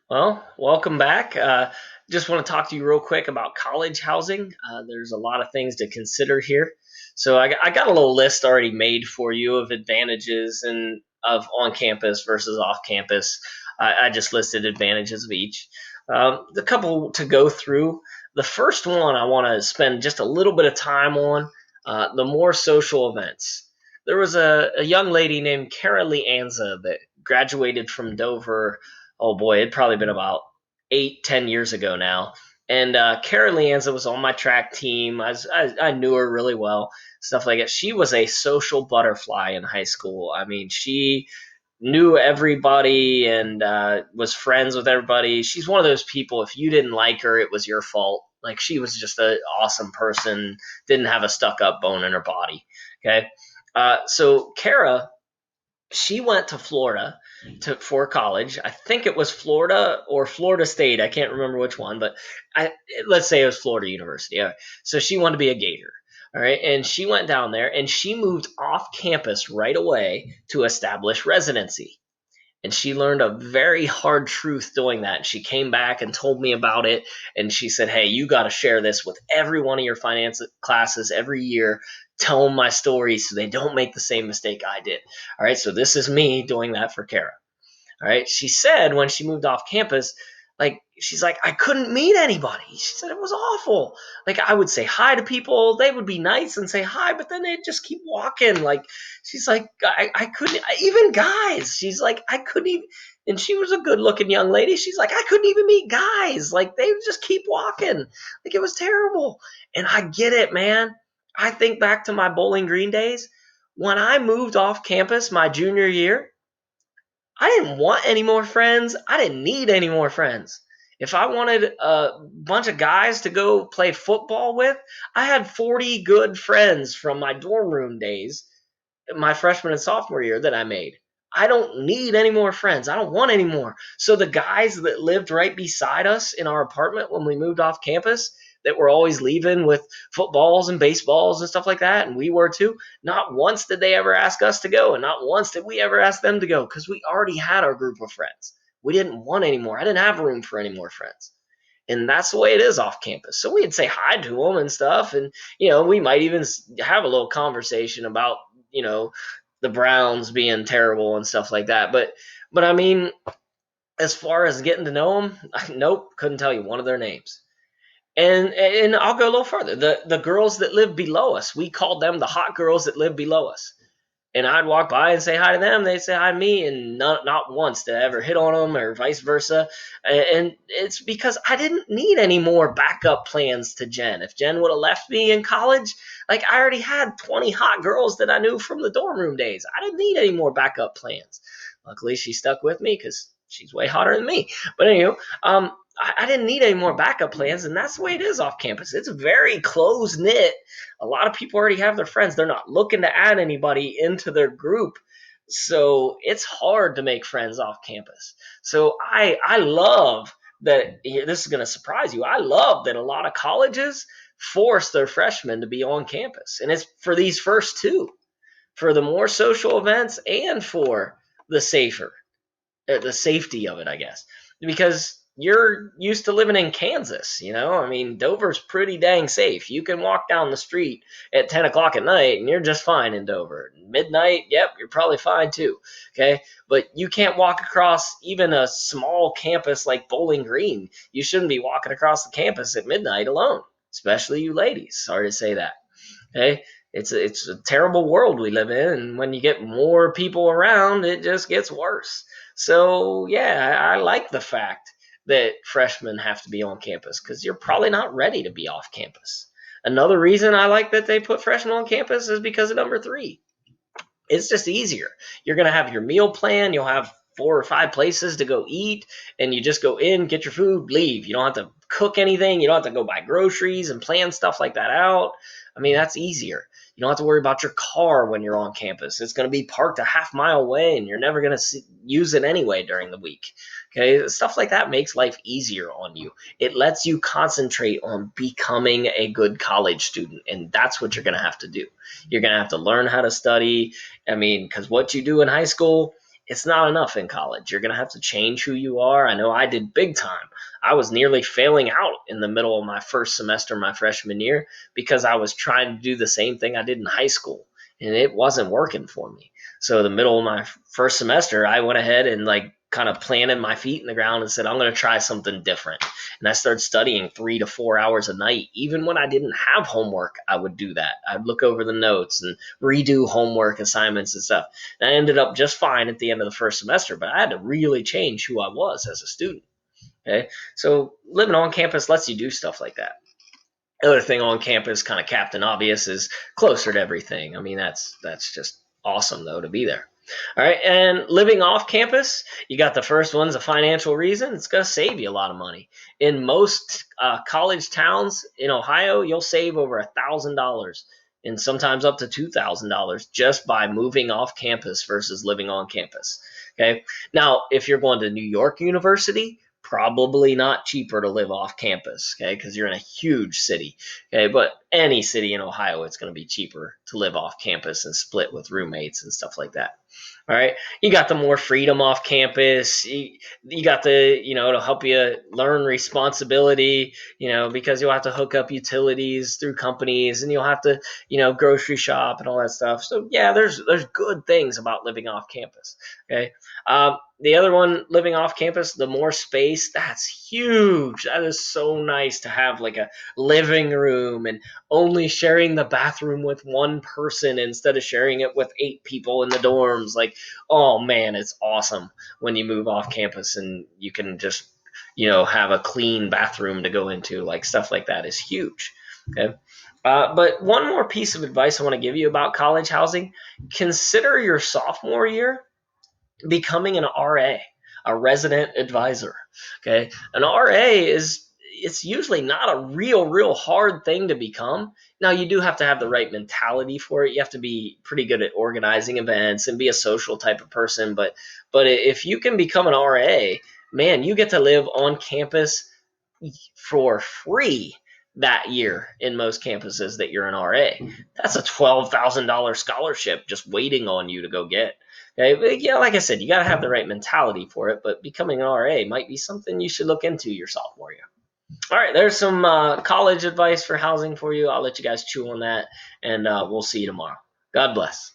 Well, welcome back. Just want to talk to you real quick about college housing. There's a lot of things to consider here. So I got a little list already made for you of advantages and of on campus versus off campus. I just listed advantages of each. The couple to go through. The first one I want to spend just a little bit of time on the more social events. There was a young lady named Kara Lee Anza that graduated from Dover. Oh boy, it'd probably been about 8, 10 years ago now. And Kara Leanza was on my track team. I knew her really well, stuff like that. She was a social butterfly in high school. I mean, she knew everybody and was friends with everybody. She's one of those people, if you didn't like her, it was your fault. Like, she was just an awesome person, didn't have a stuck up bone in her body. Okay. So Kara, she went to Florida for college. I think it was Florida or Florida State. I can't remember which one, but I let's say it was Florida University. All right. So she wanted to be a Gator. All right, and she went down there and she moved off campus right away to establish residency. And she learned a very hard truth doing that. She came back and told me about it. And she said, "Hey, you got to share this with every one of your finance classes every year. Tell them my story so they don't make the same mistake I did." All right. So this is me doing that for Kara. All right. She said when she moved off campus, like, she's like, I couldn't meet anybody. She said it was awful. Like, I would say hi to people. They would be nice and say hi, but then they'd just keep walking. Like, she's like, I couldn't, even guys. She's like, I couldn't even, and she was a good looking young lady. She's like, I couldn't even meet guys. Like, they would just keep walking. Like, it was terrible. And I get it, man. I think back to my Bowling Green days. When I moved off campus my junior year, I didn't want any more friends. I didn't need any more friends. If I wanted a bunch of guys to go play football with, I had 40 good friends from my dorm room days, my freshman and sophomore year, that I made. I don't need any more friends. I don't want any more. So the guys that lived right beside us in our apartment when we moved off campus, that were always leaving with footballs and baseballs and stuff like that, and we were too, not once did they ever ask us to go, and not once did we ever ask them to go, because we already had our group of friends. We didn't want any more. I didn't have room for any more friends. And that's the way it is off campus. So we'd say hi to them and stuff, and we might even have a little conversation about the Browns being terrible and stuff like that. But I mean, as far as getting to know them, nope, couldn't tell you one of their names. And I'll go a little further. The girls that live below us, we called them the hot girls that live below us. And I'd walk by and say hi to them. They'd say hi to me, and not once did I ever hit on them or vice versa. And it's because I didn't need any more backup plans to Jen. If Jen would have left me in college, like, I already had 20 hot girls that I knew from the dorm room days. I didn't need any more backup plans. Luckily, she stuck with me because she's way hotter than me. But anyway, I didn't need any more backup plans, and that's the way it is off campus. It's very close knit. A lot of people already have their friends. They're not looking to add anybody into their group. So it's hard to make friends off campus. So I love that. This is going to surprise you. I love that a lot of colleges force their freshmen to be on campus. And it's for these first two, for the more social events and for the safer, the safety of it, I guess, because you're used to living in Kansas. I mean, Dover's pretty dang safe. You can walk down the street at 10 o'clock at night and you're just fine in Dover. Midnight, yep, you're probably fine too. Okay. But you can't walk across even a small campus like Bowling Green. You shouldn't be walking across the campus at midnight alone, especially you ladies. Sorry to say that. Okay. It's a terrible world we live in, and when you get more people around, it just gets worse. So yeah, I like the fact that freshmen have to be on campus because you're probably not ready to be off campus. Another reason I like that they put freshmen on campus is because of number three. It's just easier. You're going to have your meal plan. You'll have 4 or 5 places to go eat, and you just go in, get your food, leave. You don't have to cook anything. You don't have to go buy groceries and plan stuff like that out. I mean, that's easier. You don't have to worry about your car when you're on campus. It's going to be parked a half mile away, and you're never going to use it anyway during the week. Okay, stuff like that makes life easier on you. It lets you concentrate on becoming a good college student, and that's what you're going to have to do. You're going to have to learn how to study. I mean, because what you do in high school it's not enough in college. You're going to have to change who you are. I know I did big time. I was nearly failing out in the middle of my first semester, my freshman year, because I was trying to do the same thing I did in high school, and it wasn't working for me. So the middle of my first semester, I went ahead and like kind of planted my feet in the ground and said, I'm going to try something different. And I started studying 3 to 4 hours a night. Even when I didn't have homework, I would do that. I'd look over the notes and redo homework assignments and stuff. And I ended up just fine at the end of the first semester, but I had to really change who I was as a student. Okay. So living on campus lets you do stuff like that. The other thing on campus, kind of Captain Obvious, is closer to everything. I mean, that's just awesome though to be there. All right, and living off campus, you got the first one's a financial reason. It's going to save you a lot of money. In most college towns in Ohio, you'll save over $1,000 and sometimes up to $2,000 just by moving off campus versus living on campus. Okay, now if you're going to New York University, probably not cheaper to live off campus, okay, because you're in a huge city, okay, but any city in Ohio, it's going to be cheaper to live off campus and split with roommates and stuff like that. All right, you got the more freedom off campus. You got the, to help you learn responsibility, because you'll have to hook up utilities through companies, and you'll have to, grocery shop and all that stuff. So yeah, there's good things about living off campus. Okay, the other one, living off campus, the more space, that's huge. That is so nice to have like a living room and only sharing the bathroom with one person instead of sharing it with 8 people in the dorms. Like, oh man, it's awesome when you move off campus and you can just, have a clean bathroom to go into. Like, stuff like that is huge. Okay. But one more piece of advice I want to give you about college housing: consider your sophomore year becoming an RA, a resident advisor. Okay, an RA it's usually not a real hard thing to become. Now you do have to have the right mentality for it. You have to be pretty good at organizing events and be a social type of person. But if you can become an RA, man, you get to live on campus for free that year in most campuses that you're an RA. That's a $12,000 scholarship just waiting on you to go get. Okay, but yeah, like I said, you got to have the right mentality for it, but becoming an RA might be something you should look into your sophomore year. All right, there's some college advice for housing for you. I'll let you guys chew on that, and we'll see you tomorrow. God bless.